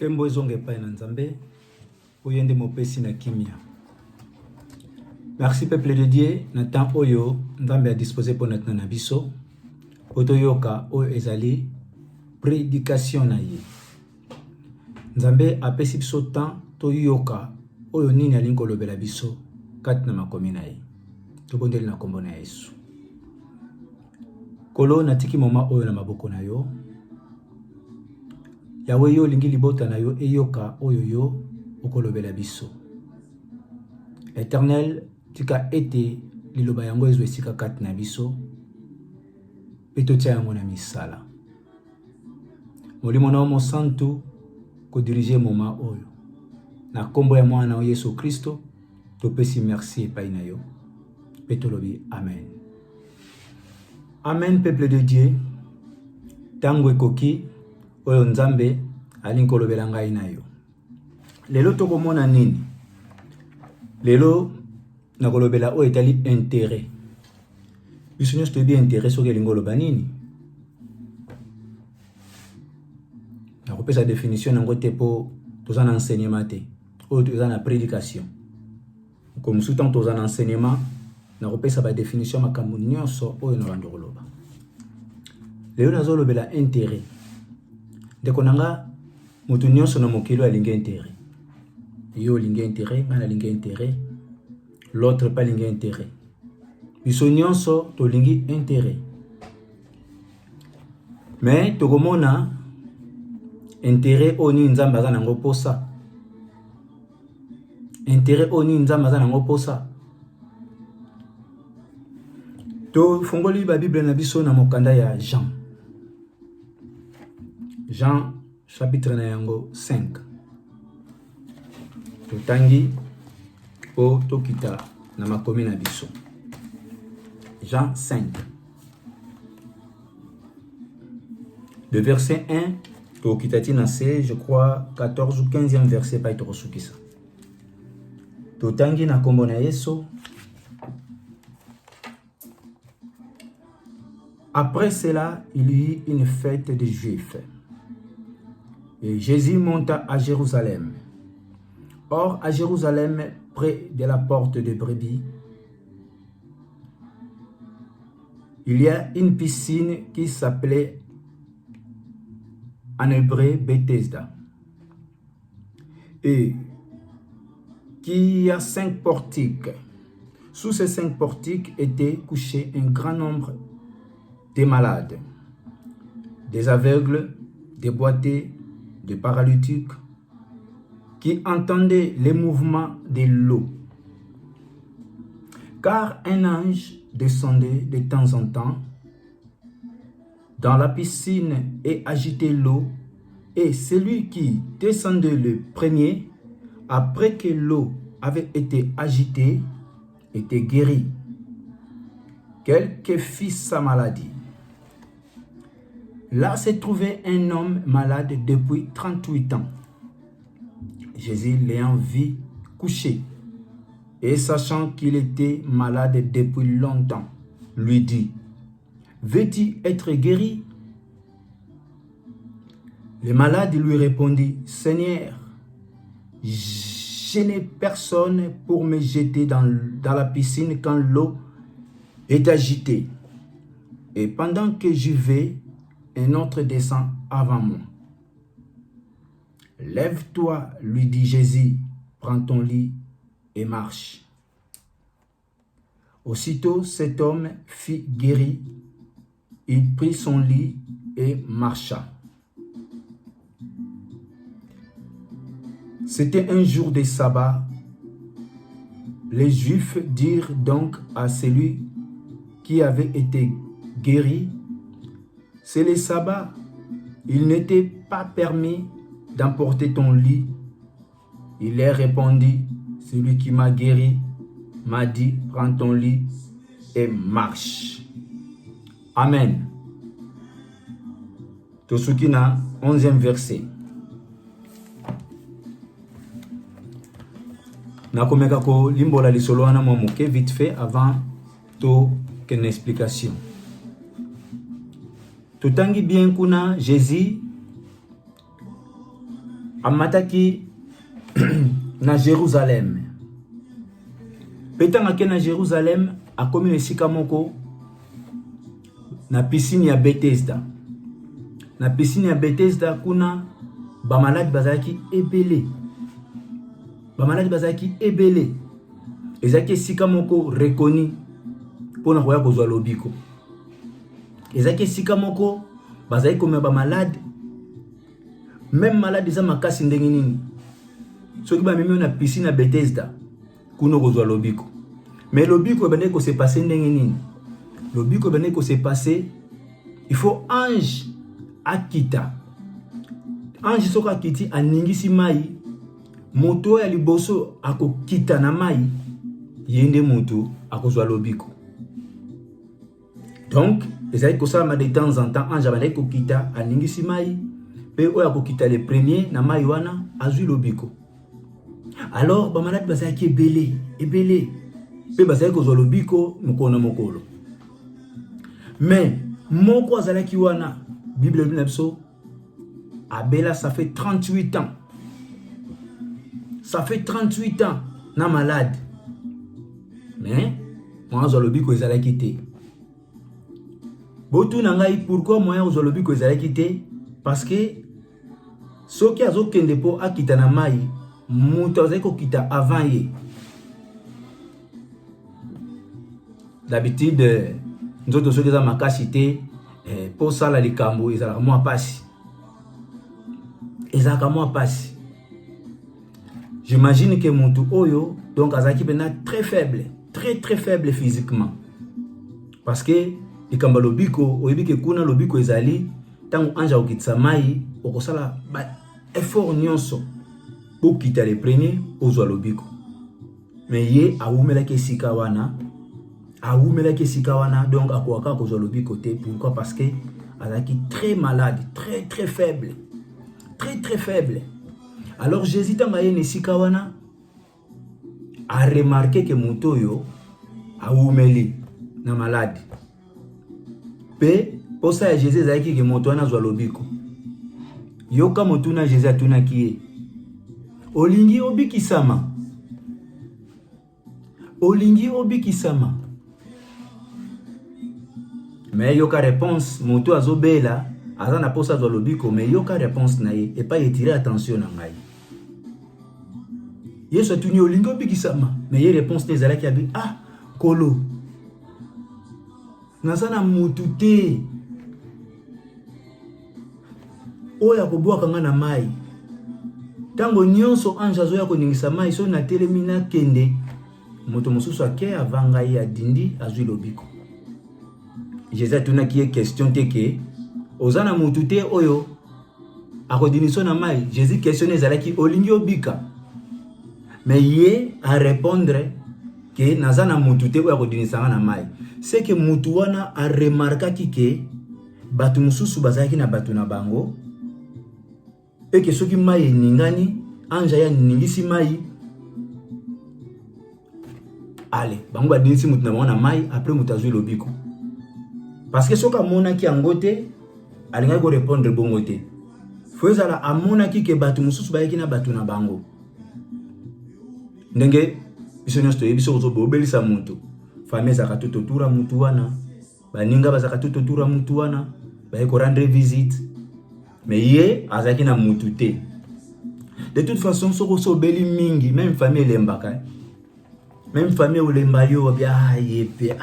Kembo ezonge pa na Nzambe, oyende mopesi na kimia. Merci peuple de Dieu, na temps oyo Nzambe a disposé pour notre nabiso. Otoyoka oyo ezali prédication na ye. Nzambe apesi biso temps toyoka oyo nini alingi kolobela biso kati na makomi na ye. Tobondeli na kombo na Yesu. Kolo natiki moma oyo na maboko na yo. Yawe yo lingi libota na yo eyoka oyo yo okolobela biso. Éternel, tika ete liloba yango ezo esika kati na biso. Peto tia yango na misala. Molimo na omo santu ko dirige moma oyo. Na kombo ya mwana na Yesu Kristo, topesi merci epai na yo. Peto lobi amen. Amen peuple de Dieu. Tango ekoki oyo Nzambe alingi kolobela ngai na yo. Lelo tokomona nini? Lelo nakolobela oyo etali intérêt. Biso nyonso toyebi intérêt soki elingi koloba nini? Nakopesa définition nango te po toza na enseignement te. Oyo toza na prédication. Comme sous tant toza na enseignement, nakopesa ba définition makambo nyonso oyo na bando koloba. Lelo nazolobela intérêt. Ndeko nanga mutu nyonso na mokilo alingi intérêt. Yo lingi intérêt, ngana lingi intérêt. L'autre pas lingi intérêt. Biso nyonso to lingi intérêt. Mais tokomona intérêt oni Nzambe aza nango posa. Intérêt oni Nzambe aza nango posa. To fongoli ba Bible na biso na mokanda ya Jean. Jean chapitre na yango 5. Totangi po tokita na makomi na biso. Jean 5. Le verset 1, tokitati na C, je crois 14 ou 15e verset pa itokosukisa. Totangi na kombo na Yesu. Après cela, il y eut une fête des Juifs. Et Jésus monta à Jérusalem. Or, à Jérusalem, près de la porte de Brebis, il y a une piscine qui s'appelait en hébreu Bethesda. Et qui a 5 portiques. Sous ces 5 portiques étaient couchés un grand nombre de malades, des aveugles, des boités, des paralytiques, qui entendaient les mouvements de l'eau. Car un ange descendait de temps en temps dans la piscine et agitait l'eau, et celui qui descendait le premier, après que l'eau avait été agitée, était guéri, quelle que fût sa maladie. Là se trouvait un homme malade depuis 38 ans. Jésus l'ayant vu couché et sachant qu'il était malade depuis longtemps, lui dit: veux-tu être guéri? Le malade lui répondit: Seigneur, je n'ai personne pour me jeter dans la piscine quand l'eau est agitée. Et pendant que j'y vais, un autre descend avant moi. Lève-toi, lui dit Jésus, prends ton lit et marche. Aussitôt cet homme fut guéri, il prit son lit et marcha. C'était un jour de sabbat. Les Juifs dirent donc à celui qui avait été guéri: c'est le sabbat, il n'était pas permis d'emporter ton lit. Il leur répondit: celui qui m'a guéri m'a dit, prends ton lit et marche. Amen. Tosukina, 11e verset. Nakomeka ko limbola lisolo wana mwa moke vite fait avant to ken explication. Totangi bien kuna Jésus amataki na Jérusalem. Petanga ke na Jérusalem akomi na esika moko na piscine ya Bethesda. Na piscine ya Bethesda kuna ba malade bazaki ebele. Ba malade bazaki ebele. Ezaki esika moko reconnu pona koya kozwa lobiko. Ezaki esika moko bazaki komema ba malade. Même malade za makasi ndenge nini. Soki ba mimi na piscine ya Bethesda kuno kozwa lobiko. Mais lobiko ebende ko se passer ndenge nini. Lobiko ebende ko se passer, il faut ange akita. Ange soka kiti aningisi mai, moto ya liboso akokita na mai, yende moto akozwa lobiko. Donc, ezali kosala de temps en temps ange abandaki kokita aningisi mai, pe oyo akokita le premier na mai wana azwi lobiko. Alors ba malade bazaki ebele, pe bazaki kozwa lobiko mokolo na mokolo. Mais moko azalaki wana, Bible na biso abela, ça fait 38 ans. Ça fait 38 ans na malade. Mais moi azwa lobiko ezalaki te. Botu na ngai pourquoi moi azwa lobiko ezalaki te? Parce que soki azokende po akita na mai, mutu azali kokita avant ye. D'habitude nzoto soki za makasi te po sala likambo ezalaka mwa pasi. Ezalaka mwa pasi. J'imagine que mutu oyo donc azalaki pena très faible physiquement. Parce que likambo lobiko oyebi ke kuna lobiko ezali tango anja okitisa mai okosala ba effort nyonso po kita le premier ozwa lobiko. Mais ye awumelaki esika wana. Awumelaki esika wana donc akwaka kozwa lobiko te. Pourquoi? Parce que azalaki très malade, très faible. Très faible. Alors Jésus tanga ye nesika wana a remarqué que moto yo awumeli na malade. Pe posa ya Jésus ezalaki ke moto wana azwa lobiko. Yoka moto na Jésus atunaki ye, olingi obikisama. Olingi obikisama. Mais yoka réponse moto azobela azana posa azwa lobiko, mais yoka réponse na ye et pas yetire attention na ngai. Yesu atuni olingi obikisama, mais ye réponse te ezalaki abi kolo. Nazana mutu te oya kobwaka nga na mai. Tango nyonso anja zoya koningisa mai so na telemi na kende, moto mosusu ake avanga ye adindi azwi lobiko. Jésus atunaki ye question te ke ozana mutu te oyo akodiniso na mai. Jésus questionne ezalaki olingi obika. Mais ye a répondre que nazana mutu te oyo akodinisa na mai. C'est que mutu wana a remarquaki ke batu mususu bazaki na batu na bango. Et que soki mai ningani anja ya ningisi mai. Allez, bango badinisi mutu na bango na mai après mutu azwi lobiko. Parce que soka mona ki angote alinga ko répondre bongo te. Foezala amona ki ke batu mususu bayaki na batu na bango. Ndenge biso nyosto yebiso ko bobelisa mutu. Famille za katuto tura mutu wana. Baninga baza katuto tura mutu wana. Baye ko rendre visite. Mais ye azaki na mutu te. De toute façon soko so beli mingi même famille lembaka. Même famille olemba yo bia yepe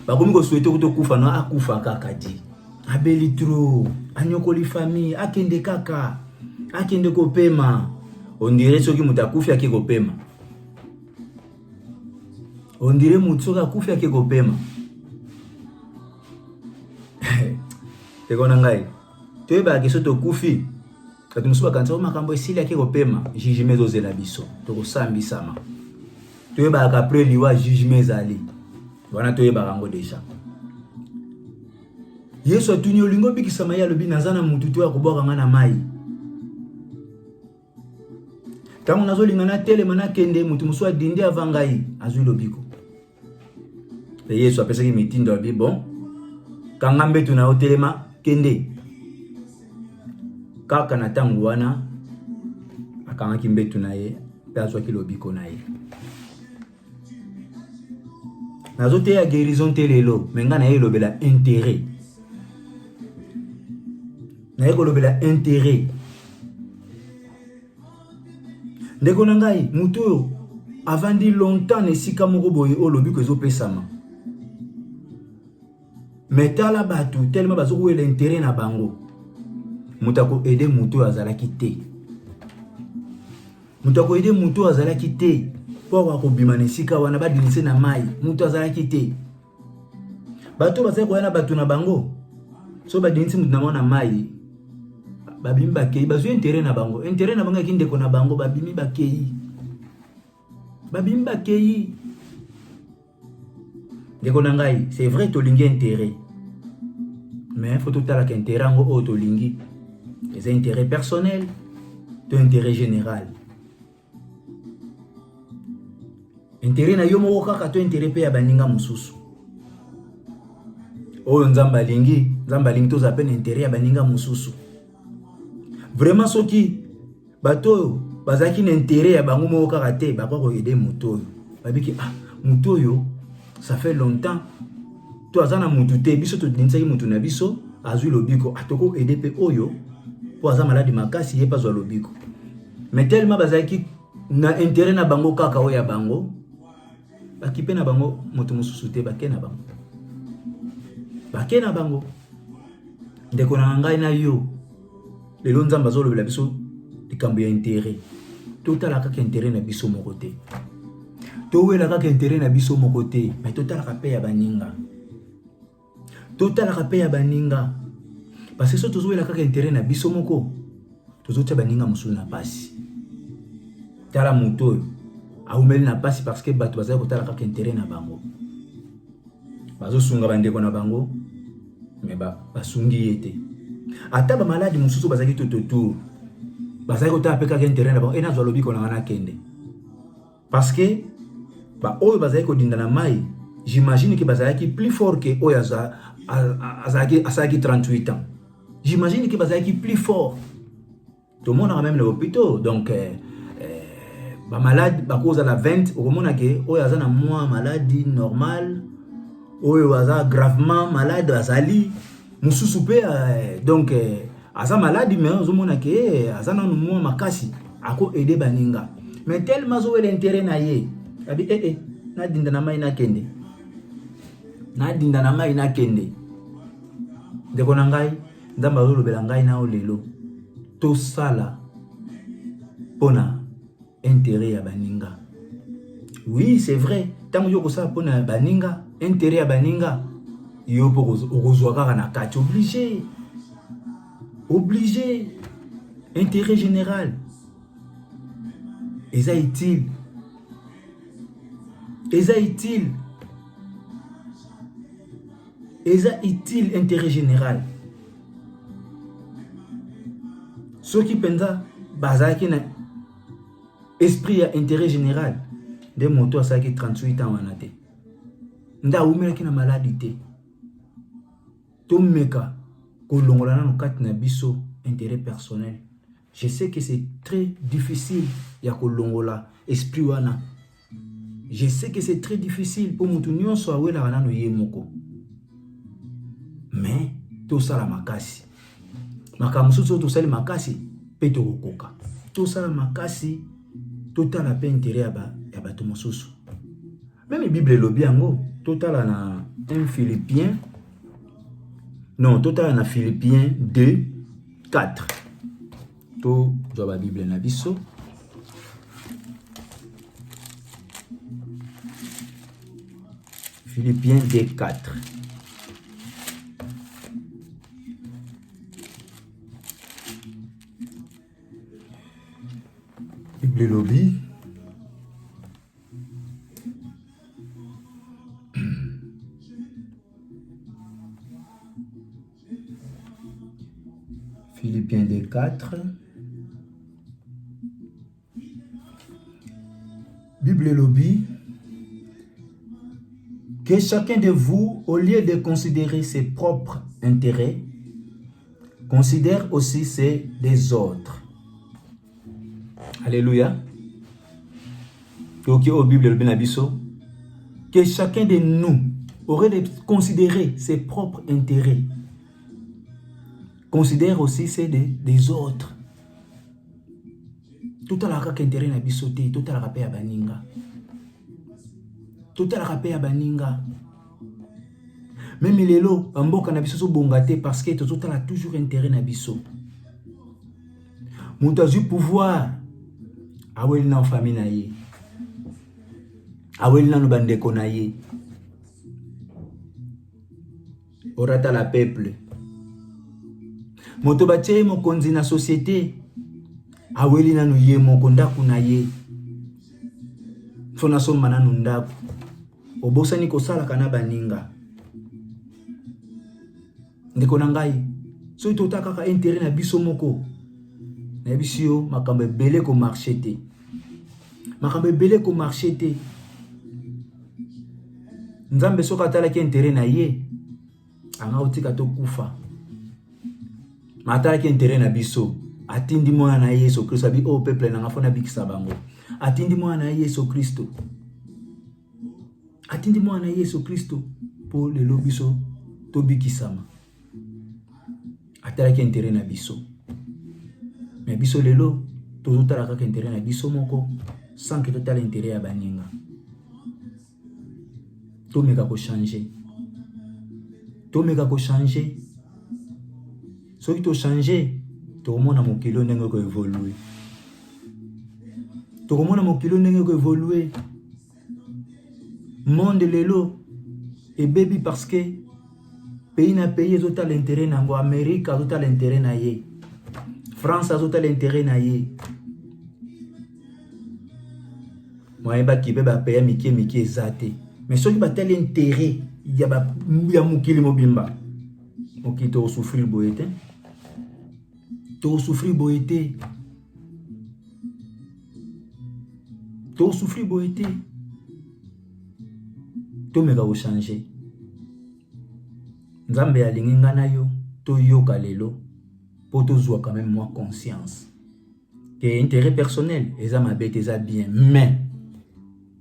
bakomi ko souhaiter ko kufa na akufa kaka di. Abeli trop, anyokoli famille, akende kaka, akende ko pema. On dirait soki mutakufi ake ko pema. On dirait mutsoka kufi ake ko pema. Tekona ngai. Toyeba ke soto kufi. Kati musuba kanza makambo esili ake ko pema, jugement zozela biso. Toko sambisama. Toyeba ka après liwa jugement zali. Wana toyeba kango deja. Yesu atuni olingo bikisama ya lobi nazana mutu to ya kobwaka nga na mai. Tango nazo lingana telema na kende mutu musu adindi avangai azwi lobiko. Et Yesu apesaki mitindo abi bon. Kanga mbetu na hotelema kende. Kaka na tango wana akangaki mbetu na ye mpe azwaki lobiko na ye. Nazoteya guérison te lelo me nga na ye elobela intérêt. Na ye kolobela intérêt. Ndeko na ngai mutu oyo avandi longtemps na esika moko boye oyo lobiko ezopesama. Mais tala bato tellement bazokowela intérêt na bango. Mutu akoede mutu oyo azalaki te. Mutu akoede mutu oyo azalaki te po akobima na esika wana badinise na mai. Mutu azalaki te. Bato bazali koya na bato na bango. So badinisi mutu na mwana mai. Babimi bakei bazwi intérêt na bango. Intérêt na bango yaki ndeko na bango babimi bakei. Babimi bakei. Ndeko na ngai, c'est vrai tolingi intérêt. Mais il faut tout à l'heure intérêt en haut tolingi. C'est intérêt personnel, to intérêt général. Intérêt na yo moko kaka to intérêt pe ya baninga mususu. Oyo nzamba lingi to zapen intérêt ya baninga mususu. Vraiment soki bato bazaki na intérêt ya bango moko kaka te ba ko aider muto yo. Babiki muto yo ça fait longtemps to azana mutu te biso to dinsaki mutu na biso azui lobiko atoko aider pe oyo po aza maladi makasi ye pas lobiko. Mais tellement bazaki na intérêt na bango kaka oyo ya bango bakipe na bango mutu mususu te bakena bango. Bakena bango. Ndeko na ngai na yo lelo nzamba zolobela biso likambo ya intérêt. Totala kaka intérêt na biso moko te. Towela kaka intérêt na biso moko te, mais totala ka pe ya baninga. Totala ka pe ya baninga. Parce que so tozowela kaka intérêt na biso moko, tozotia baninga musu na pasi. Tala muto aumeli na pasi parce que bato bazali kotala kaka intérêt na bango. Bazosunga bandeko na bango, mais basungi yete. Ata ba maladi mususu bazaki tototo. Bazali kotala pe kaka intérêt na bango, ena zwa lobiko na wana kende. Parce que oyo bazali kodinda na mai, j'imagine que bazali plus fort que oyo azaki 38 ans. J'imagine que bazali plus fort. Tout le monde a même les hôpitaux. Donc ba malade ba cause à la 20, au moment que oyo azana moins maladie normale, oyo aza gravement malade azali mususu pe donc aza maladie mais au moment que azana moins makasi ako aider baninga. Mais tellement zo l'intérêt na ye. Abi na dinda na mai na kende. Na dinda na mai na kende. Ndeko na ngai, nzamba lobela ngai na olelo. To sala pona intérêt ya baninga. Oui, c'est vrai. Tant yo ko sala pona baninga, intérêt ya baninga. Yo poko okozwa kaka na kati obligé. Obligé. Intérêt général. Et ça est-il? Et ça est-il? Et ça est-il intérêt général? Ceux qui pensent bazaki na esprit à intérêt général des motos à ça qui 38 ans en été. Nda umela ki na maladie. Tomeka kolongola na kati na biso intérêt personnel. Je sais que c'est très difficile ya kolongola esprit wana. Je sais que c'est très difficile pour mutu nyonso awela wana no yemoko. Mais to sala makasi. Makamusu to sala makasi pe to kokoka. To sala makasi total a pe intérêt ya bato mosusu. Même Bible lobi yango total na 1 Philippiens. Non, total na Philippiens 2 4. To joba Bible na biso. Philippiens 2 4. Bible lobby. Philippiens 2 4. Bible lobby. Que chacun de vous, au lieu de considérer ses propres intérêts, considère aussi ceux des autres. Alléluia. Donc, au Bible, le Bisso, que chacun de nous aurait de considérer ses propres intérêts. Considère aussi ceux des autres. Tout à l'heure, intérêt na bisoté, tout à l'heure, à baninga. Tout à l'heure, à baninga. Même les lots, en boka na biso bongate parce que tout à l'heure toujours intérêt na biso. Montazu pouvoir. Awel na famille na ye. Awel na no bandeko na ye. Orata la peuple. Moto batie mokonzi na société. Aweli na no ye mokondaku na ye. Fona so mana no ndaku. Obosani kosala kana baninga. Ndeko na ngai. So itota kaka intérêt na biso moko. Na biso makambe belé ko marché te. Makambe belé ko marché te. Nzambe soka tala ki intérêt na ye. Anga otika to kufa. Matala ki intérêt na biso. Atindi mwana na Yesu Kristo abi o peuple na ngafona bikisa bango. Atindi mwana na Yesu Kristo. Atindi mwana na Yesu Kristo po le lobiso to bikisama. Atala ki intérêt na biso. Mais biso lelo to tala ka intérêt na biso moko sans que total intérêt ya baninga. To meka ko changer. To meka ko changer. So ki to changer to mona mokilo ndenge ko évoluer. To mona mokilo ndenge ko évoluer. Monde lelo et baby parce que pays na pays total intérêt nango, Amérique a total intérêt na ye, France a total intérêt na ye. Moi ba ki be ba payer miki ezate. Mais ceux qui ba tel intérêt ya ba ya mokili mobimba. Okito souffrir boyete. To souffrir boyete. To souffrir boyete. To meka o changer. Nzambe alingi ngana yo to yoka lelo pour to zwa quand même moi conscience que intérêt personnel eza mabete eza bien, mais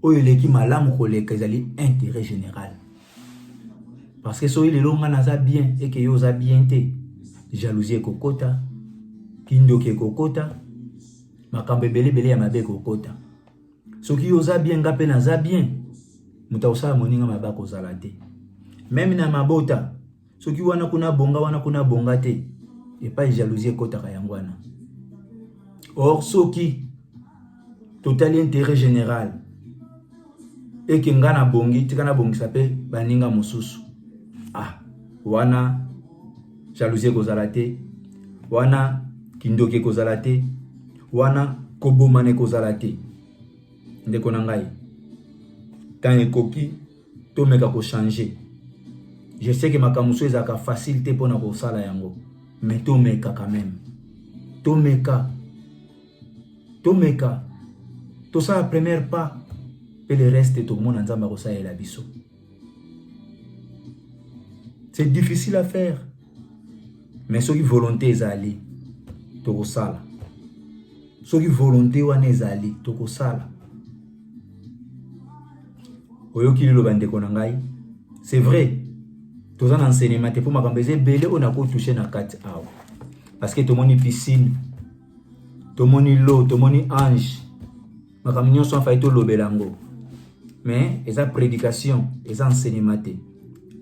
oyo leki malamu koleka ezali intérêt général. Parce que so lelo ngana za bien et que yo za bien te, jalousie kokota, kindoki kokota, makambe bele ya mabe kokota. Soki yo za bien ngape na za bien, muta osala moninga mabako zala te. Même na mabota, soki wana kuna bonga te, et pas jalousie kota kayangwana. Or soki total intérêt général et que ngana bongi tikana bongi sape baninga mosusu. Ah, wana jalousie kozala te, wana kindoki kozala te, wana kobomane kozala te. Ndeko na ngai, quand ekoki to meka ko changer. Je sais que ma kamuso ezaka facilité pour na ko sala yango, mais to meka quand même. To meka. To sa la première pas et le reste tout le monde nzamba ko sa la biso. C'est difficile à faire. Mais ceux qui volonté ezali to ko sala. Ceux qui volonté wana ezali to ko sala. Oyoki lo bande ko na ngai. C'est vrai. Tous en enseignement pour ma cambézé belé on a touché na 4 hours parce que tout le monde piscine, tout le monde l'eau, tout le monde ange, ma camion sont fait tout l'obelango. Mais esa prédication, esa enseignement te.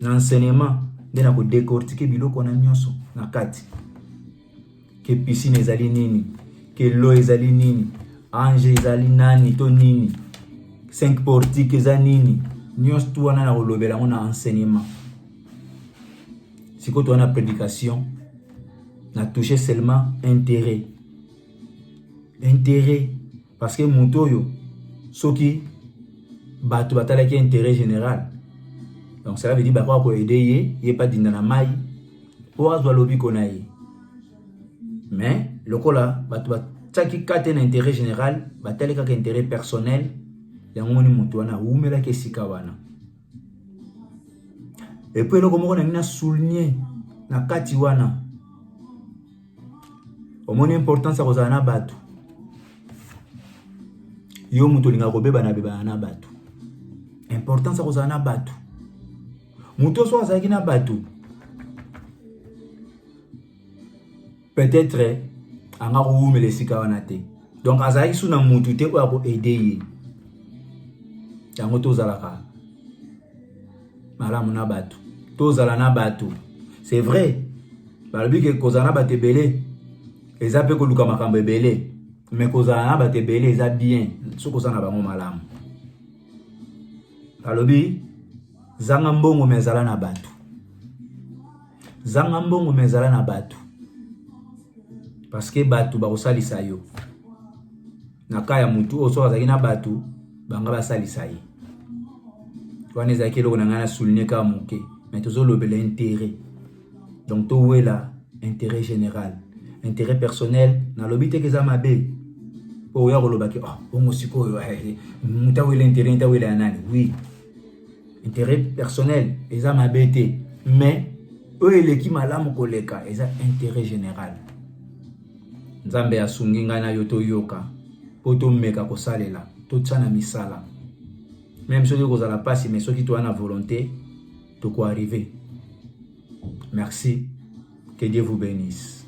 L'enseignement de na ko décortiquer biloko na nyonso na 4. Que piscine ezali nini, que l'eau ezali nini, ange ezali nani to nini, 5 portiques ezali nini, nyonso tout wana na ko lobelango na enseignement. Si quand on a prédication, on a touché seulement intérêt. Intérêt. Parce que mon toyo, ce qui bat qui intérêt général. Donc cela veut dire qu'on peut aider, il n'y a pas d'indanamai, pour avoir lobby qu'on a. Mais le cas là, qui a un intérêt général, batale qui a un intérêt personnel, il y a un monde qui a oumela qui sikawana. Et puis le comment on a souligné na kati wana au moins importance à kozana batu yo mutu linga kobeba na beba na batu. Importance ko na batu. Mutu so azaki na batu. Peut-être anga ko umele sika wana te. Donc azaki suna mutu te ko ko aider ye. Yango tozalaka malamu na batu. Tozala na batu. C'est vrai. Balobi ke kozana batu ebele. Eza pe ko luka makambo ebele. Mais kozala na batu ebele eza bien. So kozana bango malamu. Balobi zanga mbongo mezala na batu. Zanga mbongo mezala na batu. Parce que batu ba kosalisa yo. Na kaya mutu oso azaki na batu banga basalisa ye. Wana ezaki loko na ngana souligner ka muke. Mais tozo lobela intérêt. Donc to wela intérêt général. Intérêt personnel na lobi te keza mabe. Po ya koloba ke bongo sikoyo muta wela intérêt ta wela nani. Oui. Intérêt personnel eza mabe te. Mais eleki malamu koleka eza intérêt général. Nzambe asungi ngana yoto yoka poto meka kosalela to tsana misala. Même si vous avez la passe, mais ceux qui ont la volonté, de quoi arriver. Merci. Que Dieu vous bénisse.